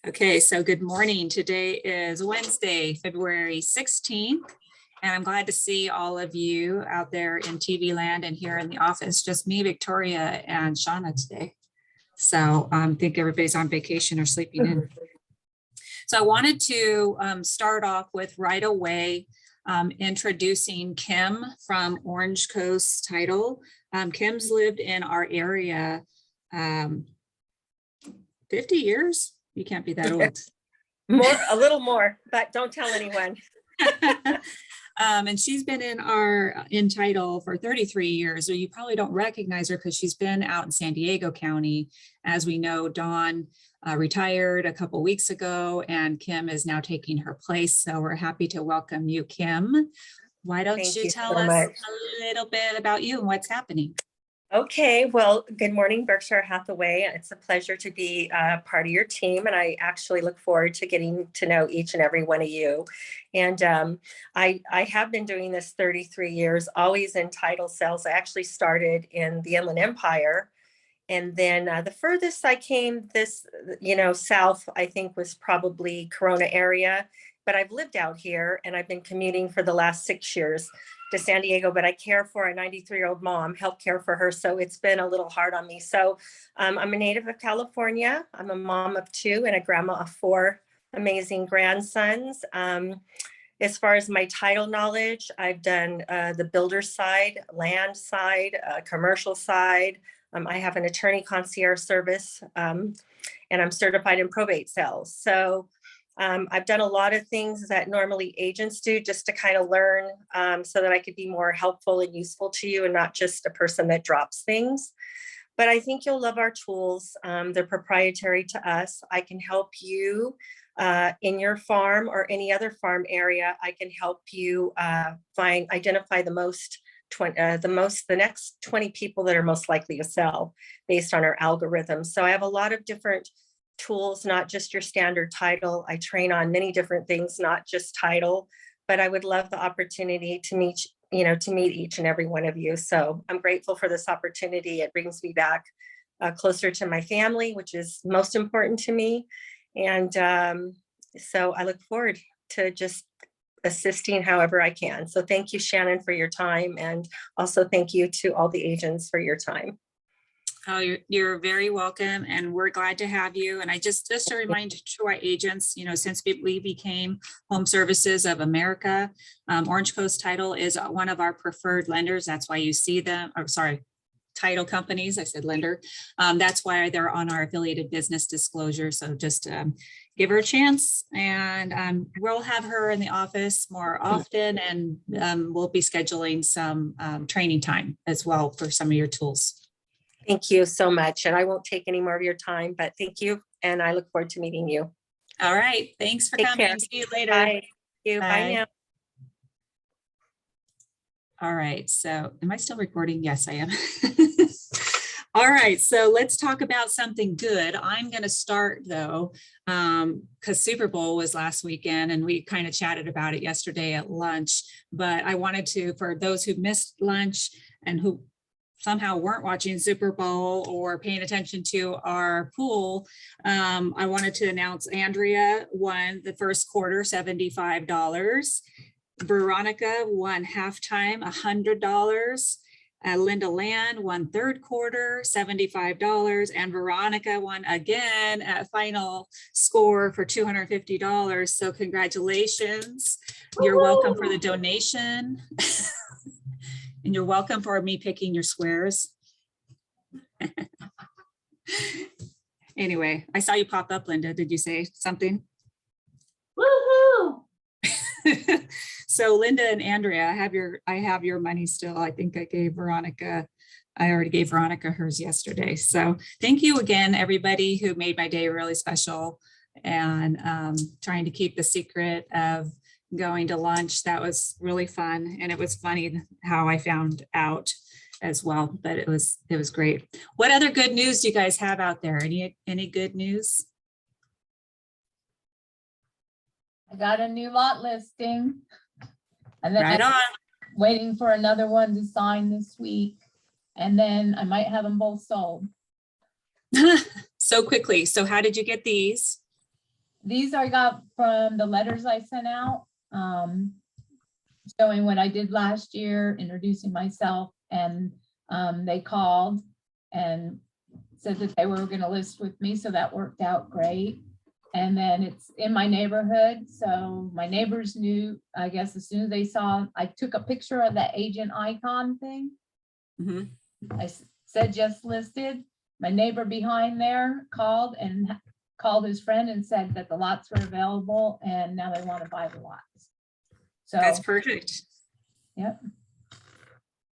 Okay, so good morning. Today is Wednesday, February 16th, and I'm glad to see all of you out there in TV land and here in the office. Just me, Victoria, and Shauna today. So I think everybody's on vacation or sleeping in. So I wanted to start off with right away introducing Kim from Orange Coast Title. Kim's lived in our area 50 years. You can't be that old. A little more, but don't tell anyone. And she's been in title for 33 years. So you probably don't recognize her because she's been out in San Diego County. As we know, Dawn retired a couple weeks ago, and Kim is now taking her place. So we're happy to welcome you, Kim. Why don't you tell us a little bit about you and what's happening? Okay, well, good morning, Berkshire Hathaway. It's a pleasure to be part of your team, and I actually look forward to getting to know each and every one of you. And I have been doing this 33 years, always in title sales. I actually started in the Inland Empire, and then the furthest I came south, I think, was probably Corona area. But I've lived out here, and I've been commuting for the last 6 years to San Diego, but I care for a 93-year-old mom, help care for her. So it's been a little hard on me. So I'm a native of California. I'm a mom of 2 and a grandma of 4 amazing grandsons. As far as my title knowledge, I've done the builder side, land side, commercial side. I have an attorney concierge service, and I'm certified in probate sales. So I've done a lot of things that normally agents do just to kind of learn so that I could be more helpful and useful to you and not just a person that drops things. But I think you'll love our tools. They're proprietary to us. I can help you in your farm or any other farm area. I can help you identify the next 20 people that are most likely to sell based on our algorithms. So I have a lot of different tools, not just your standard title. I train on many different things, not just title, but I would love the opportunity to meet each and every one of you. So I'm grateful for this opportunity. It brings me back closer to my family, which is most important to me. And so I look forward to just assisting however I can. So thank you, Shannon, for your time. And also thank you to all the agents for your time. Oh, you're very welcome, and we're glad to have you. And I just a reminder to our agents, since we became Home Services of America, Orange Coast Title is one of our preferred lenders. That's why you see them, or sorry, title companies. I said lender. That's why they're on our affiliated business disclosure. So just give her a chance, and we'll have her in the office more often, and we'll be scheduling some training time as well for some of your tools. Thank you so much. And I won't take any more of your time, but thank you. And I look forward to meeting you. All right. Thanks for coming. Care. See you later. Bye. Thank you. Bye now. All right. So am I still recording? Yes, I am. All right. So let's talk about something good. I'm going to start though, because Super Bowl was last weekend and we kind of chatted about it yesterday at lunch, but I wanted to, for those who missed lunch and who somehow weren't watching Super Bowl or paying attention to our pool, I wanted to announce Andrea won the first quarter, $75. Veronica won halftime, $100. Linda Land won third quarter, $75. And Veronica won again at final score for $250. So congratulations. You're welcome for the donation. And you're welcome for me picking your squares. Anyway, I saw you pop up, Linda. Did you say something? Woohoo! So Linda and Andrea, I have your money still. I think I already gave Veronica hers yesterday. So thank you again, everybody who made my day really special, and trying to keep the secret of going to lunch. That was really fun, and it was funny how I found out as well, but it was great. What other good news do you guys have out there? Any good news? I got a new lot listing, and then right on. I'm waiting for another one to sign this week, and then I might have them both sold. So quickly. So how did you get these? these I got from the letters I sent out, showing what I did last year, introducing myself, and they called and said that they were going to list with me, so that worked out great. And then it's in my neighborhood, so my neighbors knew, I guess, as soon as they saw, I took a picture of the agent icon thing. Mhm. I said just listed. My neighbor behind there called and called his friend and said that the lots were available and now they want to buy the lots. So That's perfect. yep.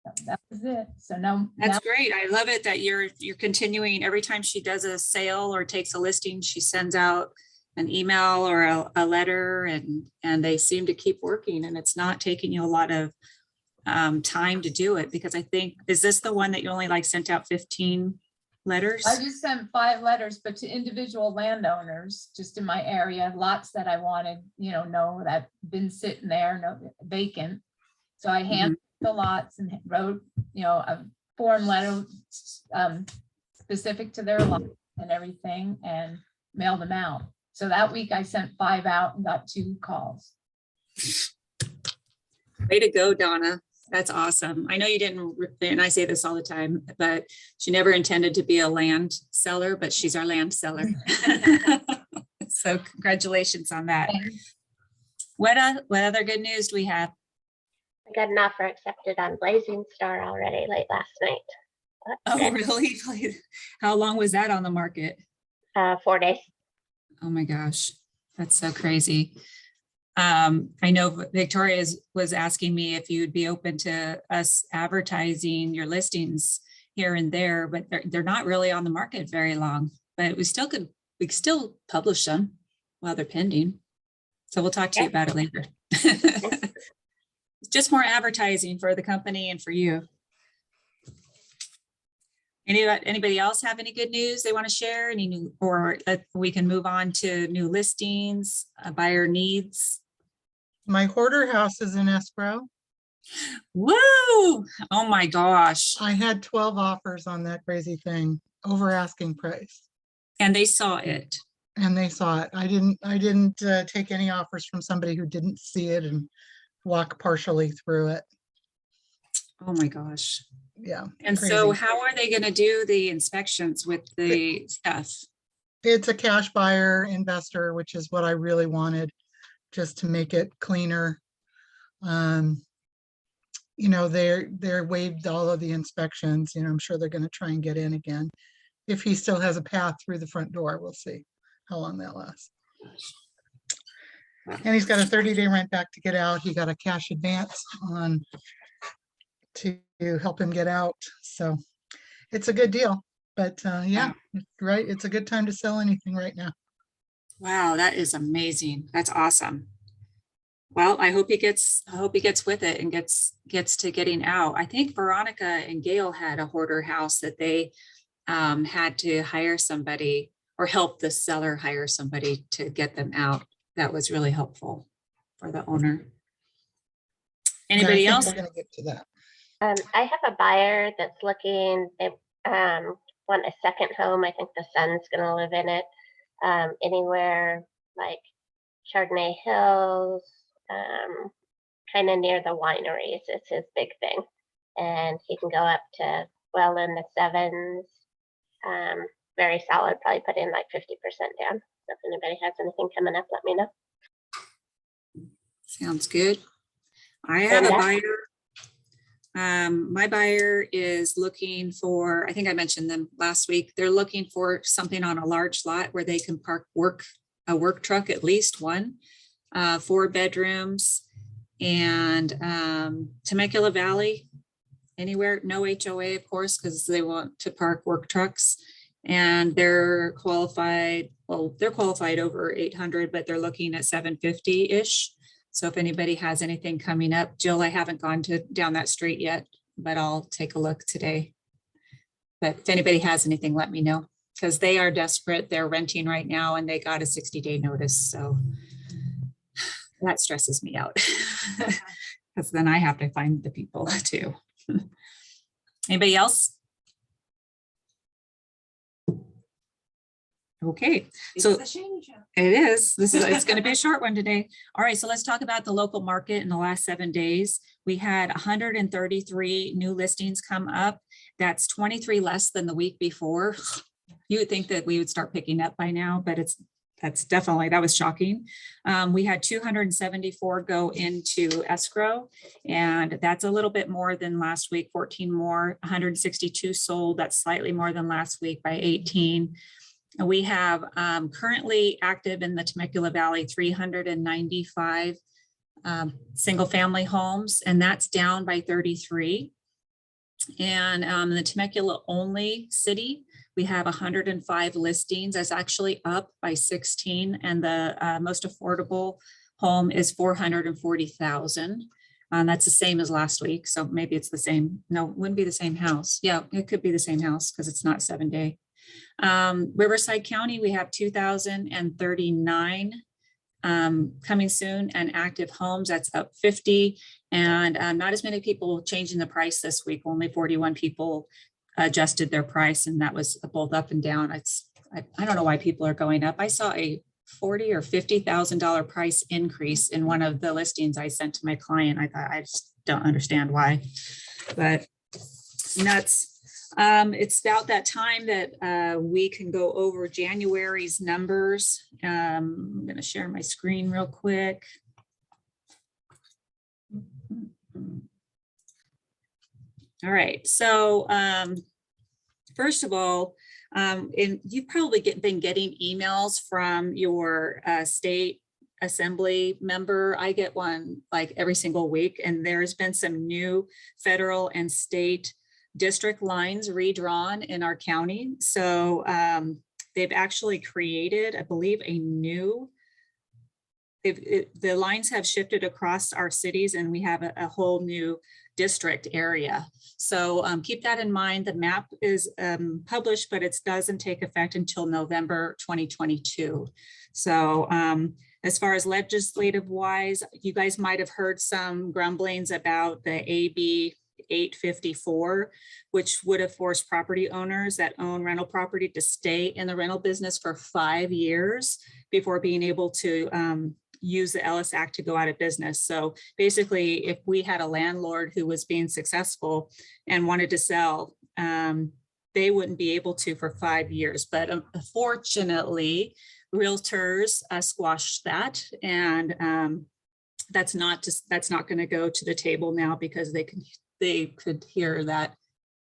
So that was it. So now That's great. I love it that you're continuing. Every time she does a sale or takes a listing, she sends out an email or a letter, and they seem to keep working, and it's not taking you a lot of time to do it, because I think, is this the one that you only like sent out 15 letters? I just sent 5 letters, but to individual landowners just in my area, lots that I wanted, know that been sitting there, no vacant. So I handed the lots and wrote, a form letter specific to their lot and everything, and mailed them out. So that week I sent 5 out and got 2 calls. Way to go, Donna. That's awesome. I know you didn't, and I say this all the time, but she never intended to be a land seller, but she's our land seller. So congratulations on that. What other good news do we have? I got an offer accepted on Blazing Star already late last night. That's Oh, good. really? How long was that on the market? 4 days. Oh my gosh, that's so crazy. I know Victoria was asking me if you'd be open to us advertising your listings here and there, but they're not really on the market very long, but we could still publish them while they're pending. So we'll talk to you about it later. It's just more advertising for the company and for you. Anybody else have any good news they want to share? Any new, or we can move on to new listings, buyer needs. My hoarder house is in escrow. Woo! Oh my gosh. I had 12 offers on that crazy thing, over asking price, And they saw it. and they saw it. I didn't take any offers from somebody who didn't see it and walk partially through it. Oh my gosh. Yeah. And crazy. so how are they going to do the inspections with the stuff? It's a cash buyer investor, which is what I really wanted, just to make it cleaner. They're waived all of the inspections. I'm sure they're going to try and get in again. If he still has a path through the front door, we'll see how long that lasts. And he's got a 30-day rent back to get out. He got a cash advance on to help him get out. So it's a good deal. But yeah, right. It's a good time to sell anything right now. Wow, that is amazing. That's awesome. Well, I hope he gets with it and gets to getting out. I think Veronica and Gail had a hoarder house that they had to hire somebody or help the seller hire somebody to get them out. That was really helpful for the owner. Anybody else? We're going to get to that. I have a buyer that's looking, they want a second home. I think the son's going to live in it. Anywhere like Chardonnay Hills, kind of near the wineries. It's his big thing. And he can go up to well in the 7s. Very solid, probably put in like 50% down. So if anybody has anything coming up, let me know. Sounds good. I have a buyer. My buyer is looking for, I think I mentioned them last week. They're looking for something on a large lot where they can park a work truck, at least one, 4 bedrooms, and Temecula Valley, anywhere, no HOA, of course, because they want to park work trucks. And they're qualified, well, they're qualified over 800, but they're looking at 750-ish. So if anybody has anything coming up, Jill, I haven't gone down that street yet, but I'll take a look today. But if anybody has anything, let me know, because they are desperate. They're renting right now and they got a 60-day notice. So that stresses me out because then I have to find the people too. Anybody else? Okay, so it is. It's going to be a short one today. All right, so let's talk about the local market in the last 7 days. We had 133 new listings come up. That's 23 less than the week before. You would think that we would start picking up by now, but that was shocking. We had 274 go into escrow, and that's a little bit more than last week, 14 more, 162 sold. That's slightly more than last week by 18. We have currently active in the Temecula Valley 395 single family homes, and that's down by 33. And in the Temecula only city, we have 105 listings. That's actually up by 16, and the most affordable home is 440,000. That's the same as last week, so maybe it's the same. No, it wouldn't be the same house. Yeah, it could be the same house because it's not 7 day. Riverside County, we have 2,039 coming soon, and active homes, that's up 50, and not as many people changing the price this week. Only 41 people adjusted their price, and that was both up and down. I don't know why people are going up. I saw a $40,000 or $50,000 price increase in one of the listings I sent to my client. I thought, I just don't understand why, but nuts. It's about that time that we can go over January's numbers. I'm going to share my screen real quick. All right, so first of all, you've probably been getting emails from your state assembly member. I get one like every single week, and there's been some new federal and state district lines redrawn in our county. So they've actually created, I believe, the lines have shifted across our cities, and we have a whole new district area. So keep that in mind. The map is published, but it doesn't take effect until November 2022. So as far as legislative wise, you guys might have heard some grumblings about the AB 854, which would have forced property owners that own rental property to stay in the rental business for 5 years before being able to use the Ellis Act to go out of business. So basically, if we had a landlord who was being successful and wanted to sell, they wouldn't be able to for 5 years. But fortunately, realtors squashed that, and that's not going to go to the table now, because they could hear that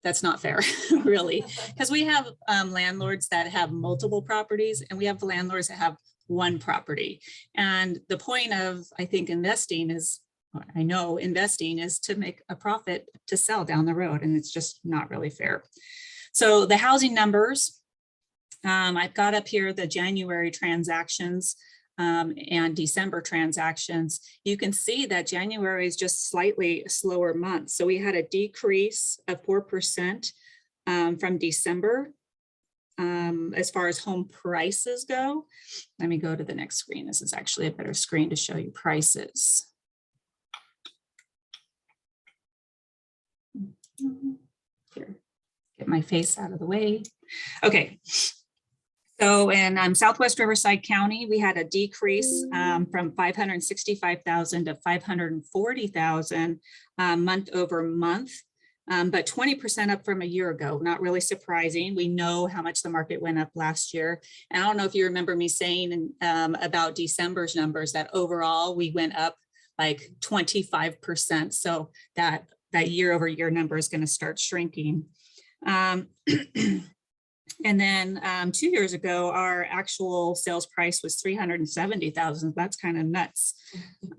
that's not fair, really, because we have landlords that have multiple properties, and we have landlords that have one property. And the point of, I think, investing is to make a profit to sell down the road, and it's just not really fair. So the housing numbers, I've got up here the January transactions and December transactions. You can see that January is just slightly slower month. So we had a decrease of 4% from December. As far as home prices go, let me go to the next screen. This is actually a better screen to show you prices. Here, get my face out of the way. Okay. So in Southwest Riverside County, we had a decrease from 565,000 to 540,000 month over month. But 20% up from a year ago, not really surprising. We know how much the market went up last year. And I don't know if you remember me saying about December's numbers, that overall we went up like 25%. So that year over year number is going to start shrinking. And then 2 years ago, our actual sales price was 370,000. That's kind of nuts.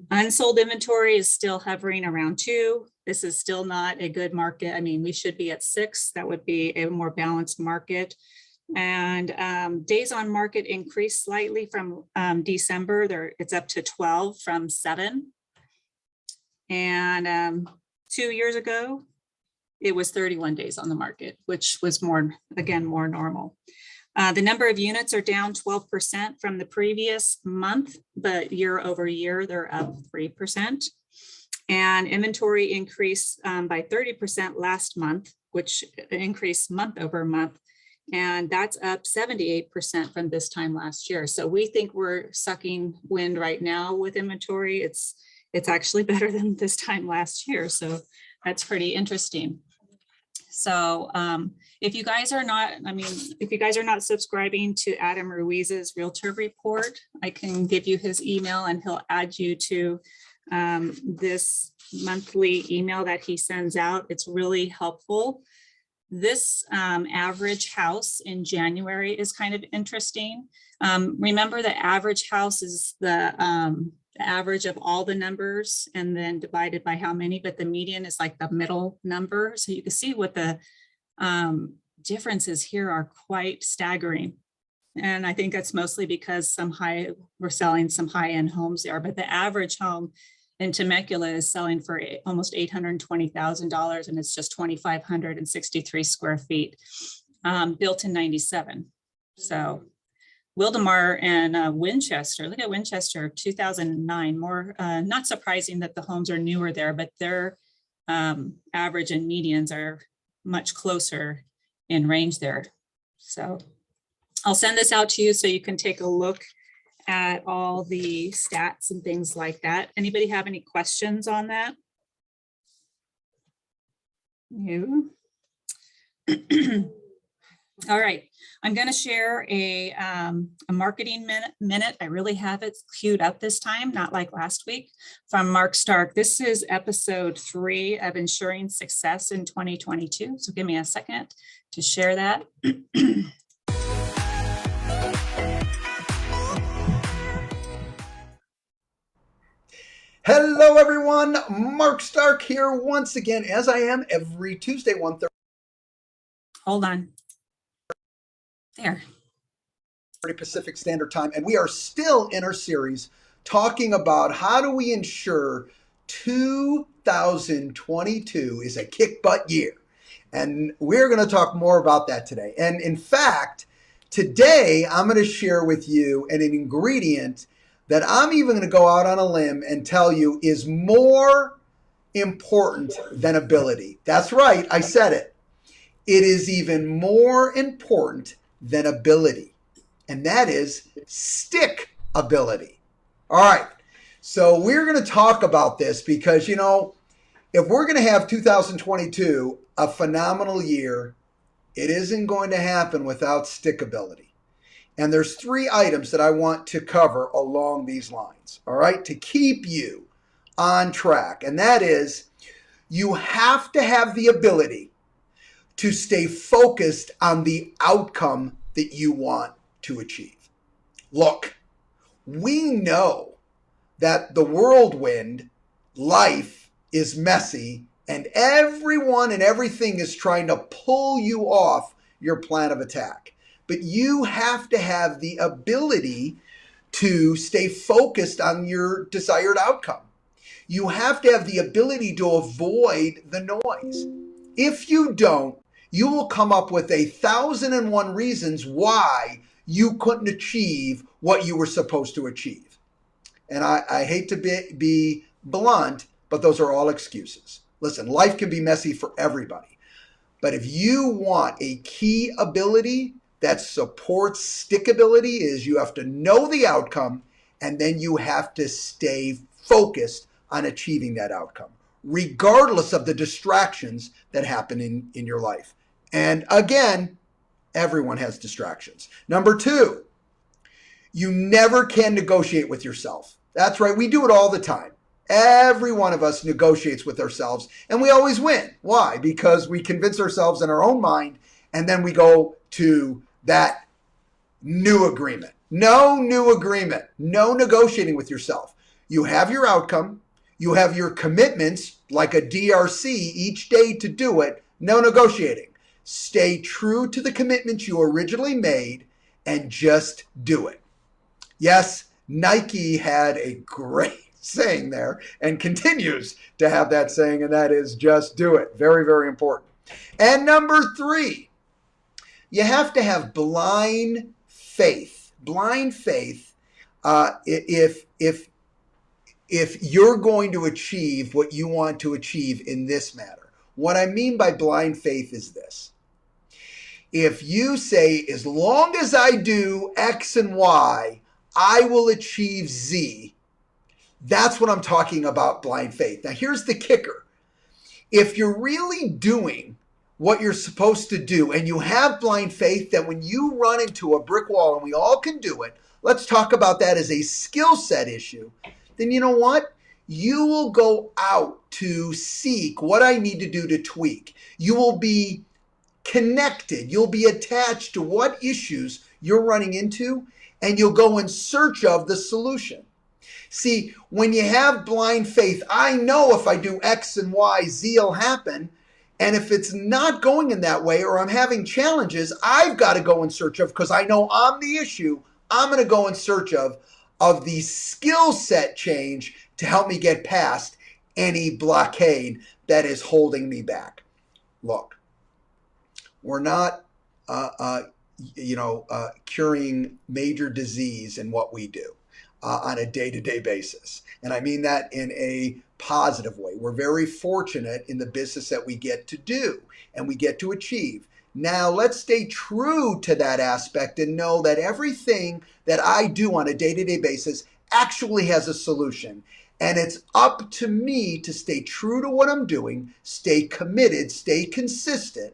Unsold inventory is still hovering around 2. This is still not a good market. I mean, we should be at 6. That would be a more balanced market. And days on market increased slightly from December. It's up to 12 from 7. And 2 years ago, it was 31 days on the market, which was more normal. The number of units are down 12% from the previous month, but year over year, they're up 3%. And inventory increased by 30% last month, which increased month over month. And that's up 78% from this time last year. So we think we're sucking wind right now with inventory. It's actually better than this time last year. So that's pretty interesting. So if you guys are not, if you guys are not subscribing to Adam Ruiz's Realtor Report, I can give you his email and he'll add you to this monthly email that he sends out. It's really helpful. This average house in January is kind of interesting. Remember, the average house is the average of all the numbers and then divided by how many, but the median is like the middle number. So you can see what the differences here are quite staggering. And I think that's mostly because we're selling some high-end homes there, but the average home in Temecula is selling for almost $820,000 and it's just 2,563 square feet, built in 97. So Wildemar and Winchester, look at Winchester, 2009, more, not surprising that the homes are newer there, but their average and medians are much closer in range there. So I'll send this out to you so you can take a look at all the stats and things like that. Anybody have any questions on that? You? All right, I'm going to share a marketing minute. I really have it queued up this time, not like last week, from Mark Stark. This is episode 3 of Ensuring Success in 2022. So give me a second to share that. Hello, everyone. Mark Stark here once again, as I am every Tuesday, 1:30 Hold on. There. Pacific Standard Time. And we are still in our series talking about how do we ensure 2022 is a kick butt year. And we're going to talk more about that today. And in fact, today I'm going to share with you an ingredient that I'm even going to go out on a limb and tell you is more important than ability. That's right, I said it. It is even more important than ability, and that is stick ability. All right, so we're going to talk about this because, you know, if we're going to have 2022 a phenomenal year, it isn't going to happen without stick ability. And there's 3 items that I want to cover along these lines, all right, to keep you on track. And that is, you have to have the ability to stay focused on the outcome that you want to achieve. Look, we know that the whirlwind, life, is messy, and everyone and everything is trying to pull you off your plan of attack. But you have to have the ability to stay focused on your desired outcome. You have to have the ability to avoid the noise. If you don't, you will come up with 1,001 reasons why you couldn't achieve what you were supposed to achieve. And I hate to be blunt, but those are all excuses. Listen, life can be messy for everybody. But if you want a key ability that supports stickability, is you have to know the outcome and then you have to stay focused on achieving that outcome, regardless of the distractions that happen in your life. And again, everyone has distractions. Number 2, you never can negotiate with yourself. That's right, we do it all the time. Every one of us negotiates with ourselves and we always win. Why? Because we convince ourselves in our own mind and then we go to that new agreement. No new agreement. No negotiating with yourself. You have your outcome. You have your commitments, like a DRC each day to do it. No negotiating. Stay true to the commitments you originally made and just do it. Yes, Nike had a great saying there and continues to have that saying, and that is just do it. Very, very important. And number 3, you have to have blind faith. Blind faith, if you're going to achieve what you want to achieve in this matter. What I mean by blind faith is this. If you say, as long as I do X and Y, I will achieve Z, that's what I'm talking about blind faith. Now, here's the kicker. If you're really doing what you're supposed to do and you have blind faith that when you run into a brick wall, and we all can do it, let's talk about that as a skill set issue, then you know what? You will go out to seek what I need to do to tweak. You will be connected. You'll be attached to what issues you're running into, and you'll go in search of the solution. See, when you have blind faith, I know if I do X and Y, Z will happen. And if it's not going in that way, or I'm having challenges, I've got to go in search of, because I know I'm the issue, I'm going to go in search of the skill set change to help me get past any blockade that is holding me back. Look, we're not, curing major disease in what we do on a day-to-day basis. And I mean that in a positive way. We're very fortunate in the business that we get to do and we get to achieve. Now, let's stay true to that aspect and know that everything that I do on a day-to-day basis actually has a solution. And it's up to me to stay true to what I'm doing, stay committed, stay consistent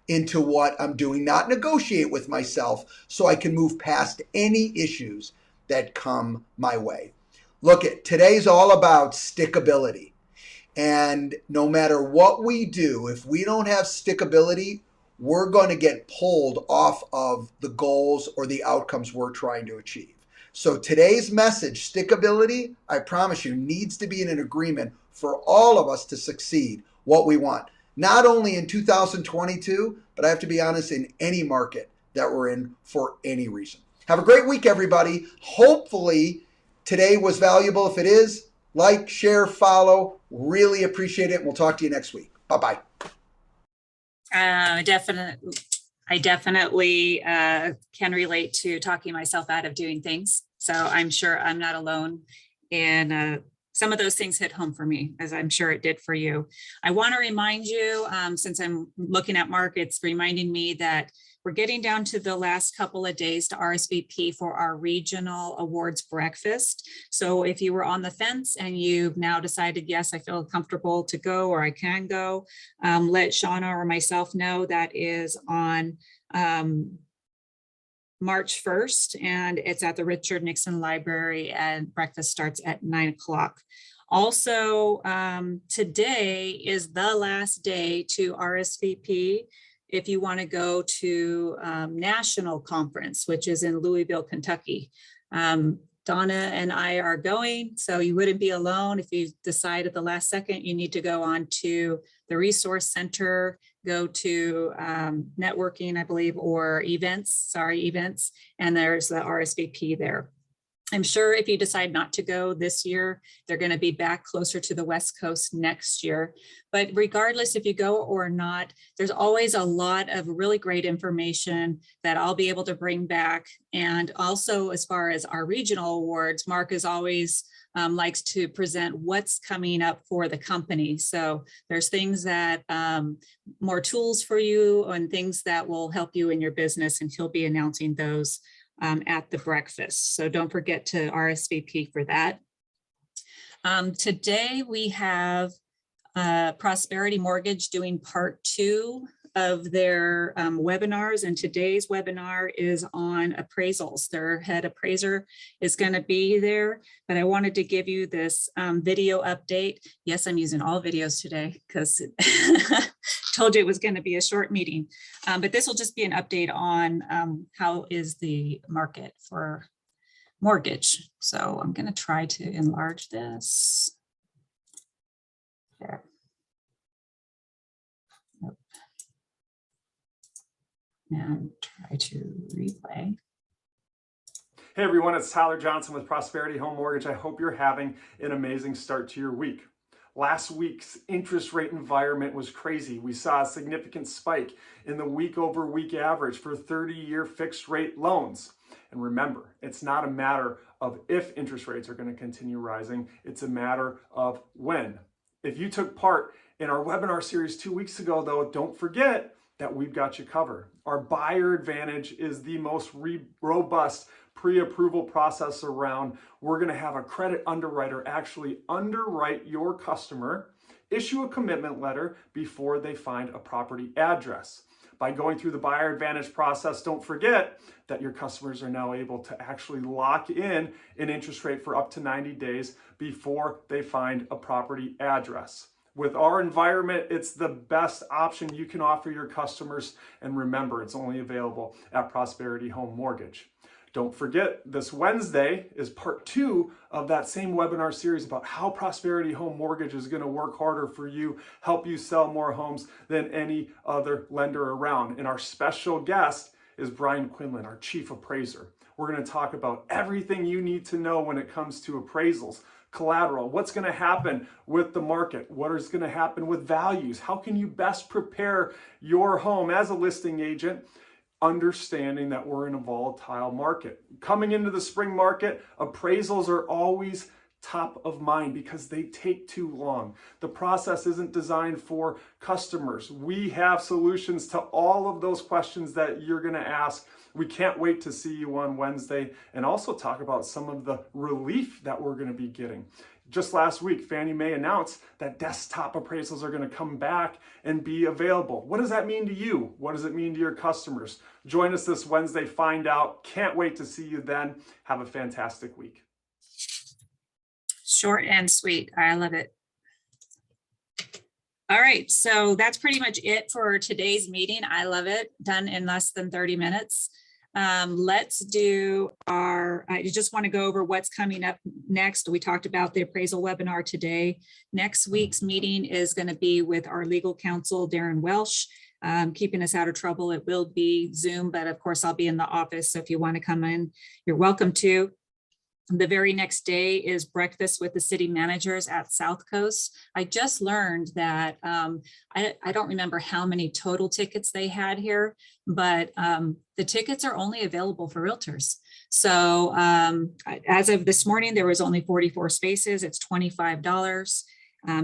into what I'm doing, not negotiate with myself so I can move past any issues that come my way. Look, today's all about stickability. And no matter what we do, if we don't have stickability, we're going to get pulled off of the goals or the outcomes we're trying to achieve. So today's message, stickability, I promise you, needs to be in an agreement for all of us to succeed what we want. Not only in 2022, but I have to be honest, in any market that we're in for any reason. Have a great week, everybody. Hopefully today was valuable. If it is, like, share, follow. Really appreciate it. We'll talk to you next week. Bye-bye. I definitely can relate to talking myself out of doing things. So I'm sure I'm not alone in some of those things hit home for me, as I'm sure it did for you. I want to remind you, since I'm looking at markets, reminding me that we're getting down to the last couple of days to RSVP for our regional awards breakfast. So if you were on the fence and you've now decided, yes, I feel comfortable to go, or I can go, let Shauna or myself know. That is on March 1st, and it's at the Richard Nixon Library, and breakfast starts at 9 o'clock. Also, today is the last day to RSVP if you want to go to National Conference, which is in Louisville, Kentucky. Donna and I are going, so you wouldn't be alone. If you decide at the last second, you need to go on to the Resource Center, go to networking, I believe, or events, and there's the RSVP there. I'm sure if you decide not to go this year, they're going to be back closer to the West Coast next year. But regardless if you go or not, there's always a lot of really great information that I'll be able to bring back. And also, as far as our regional awards, Mark is always likes to present what's coming up for the company. So there's things that more tools for you and things that will help you in your business, and he'll be announcing those at the breakfast. So don't forget to RSVP for that. Today we have Prosperity Mortgage doing part 2 of their webinars, and today's webinar is on appraisals. Their head appraiser is going to be there, but I wanted to give you this video update. Yes, I'm using all videos today because told you it was going to be a short meeting, but this will just be an update on how is the market for mortgage. So I'm going to try to enlarge this. There. Nope. And try to replay. Hey everyone, it's Tyler Johnson with Prosperity Home Mortgage. I hope you're having an amazing start to your week. Last week's interest rate environment was crazy. We saw a significant spike in the week-over-week average for 30-year fixed rate loans. And remember, it's not a matter of if interest rates are going to continue rising, it's a matter of when. If you took part in our webinar series 2 weeks ago, though, don't forget that we've got you covered. Our buyer advantage is the most robust pre-approval process around. We're going to have a credit underwriter actually underwrite your customer, issue a commitment letter before they find a property address. By going through the buyer advantage process, don't forget that your customers are now able to actually lock in an interest rate for up to 90 days before they find a property address. With our environment, it's the best option you can offer your customers. And remember, it's only available at Prosperity Home Mortgage. Don't forget, this Wednesday is part 2 of that same webinar series about how Prosperity Home Mortgage is going to work harder for you, help you sell more homes than any other lender around. And our special guest is Brian Quinlan, our chief appraiser. We're going to talk about everything you need to know when it comes to appraisals, collateral, what's going to happen with the market, what is going to happen with values, how can you best prepare your home as a listing agent, understanding that we're in a volatile market. Coming into the spring market, appraisals are always top of mind because they take too long. The process isn't designed for customers. We have solutions to all of those questions that you're going to ask. We can't wait to see you on Wednesday and also talk about some of the relief that we're going to be getting. Just last week, Fannie Mae announced that desktop appraisals are going to come back and be available. What does that mean to you? What does it mean to your customers? Join us this Wednesday, find out. Can't wait to see you then. Have a fantastic week. Short and sweet. I love it. All right, so that's pretty much it for today's meeting. I love it. Done in less than 30 minutes. Let's do I just want to go over what's coming up next. We talked about the appraisal webinar today. Next week's meeting is going to be with our legal counsel, Darren Welsh, keeping us out of trouble. It will be Zoom, but of course I'll be in the office. So if you want to come in, you're welcome to. The very next day is breakfast with the city managers at South Coast. I just learned that I don't remember how many total tickets they had here, but the tickets are only available for realtors. So as of this morning, there was only 44 spaces. It's $25.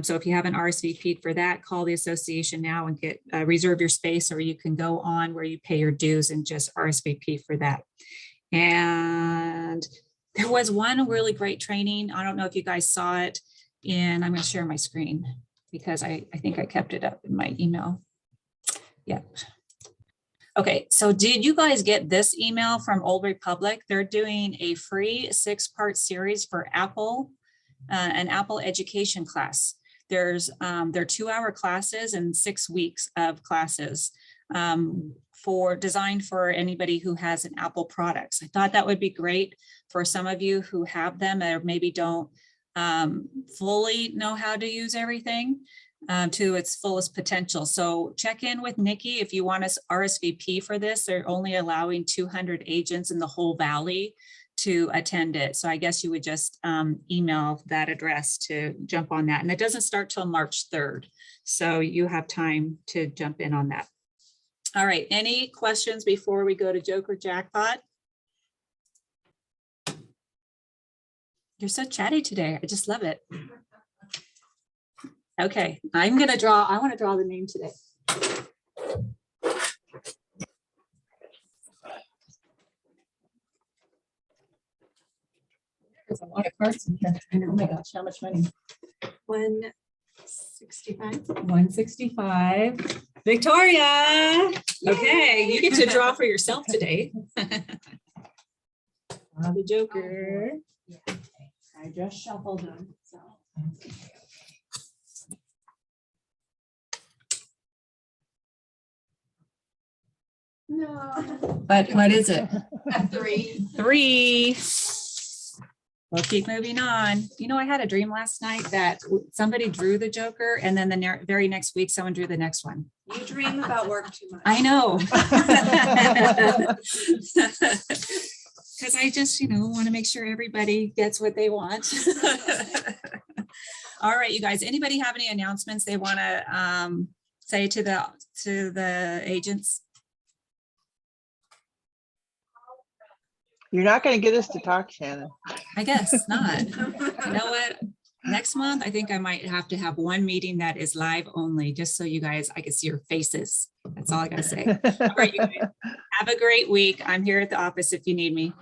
So if you haven't RSVP'd for that, call the association now and get reserve your space, or you can go on where you pay your dues and just RSVP for that. And there was one really great training. I don't know if you guys saw it, and I'm going to share my screen because I think I kept it up in my email. Yeah. Okay, so did you guys get this email from Old Republic? They're doing a free 6-part series for Apple, an Apple education class. They're 2-hour classes and 6 weeks of classes. Designed for anybody who has an Apple products. I thought that would be great for some of you who have them or maybe don't fully know how to use everything to its fullest potential. So check in with Nikki if you want to RSVP for this. They're only allowing 200 agents in the whole valley to attend it. So I guess you would just email that address to jump on that. And it doesn't start till March 3rd. So you have time to jump in on that. All right, any questions before we go to Joker Jackpot? You're so chatty today. I just love it. Okay, I want to draw the name today. There's a lot of cards in here. I know, oh my gosh, how much money? 165. 165. Victoria. Okay, you get to draw for yourself today. The Joker. I just shuffled them. So. No. But what is it? 3. 3. We'll keep moving on. You know, I had a dream last night that somebody drew the Joker, and then the very next week, someone drew the next one. You dream about work too much. I know. Because I just, want to make sure everybody gets what they want. All right, you guys, anybody have any announcements they want to say to the agents? You're not going to get us to talk, Shannon. I guess not. You know what? Next month, I think I might have to have one meeting that is live only, just so you guys, I can see your faces. That's all I gotta say. All right, you guys, have a great week. I'm here at the office if you need me.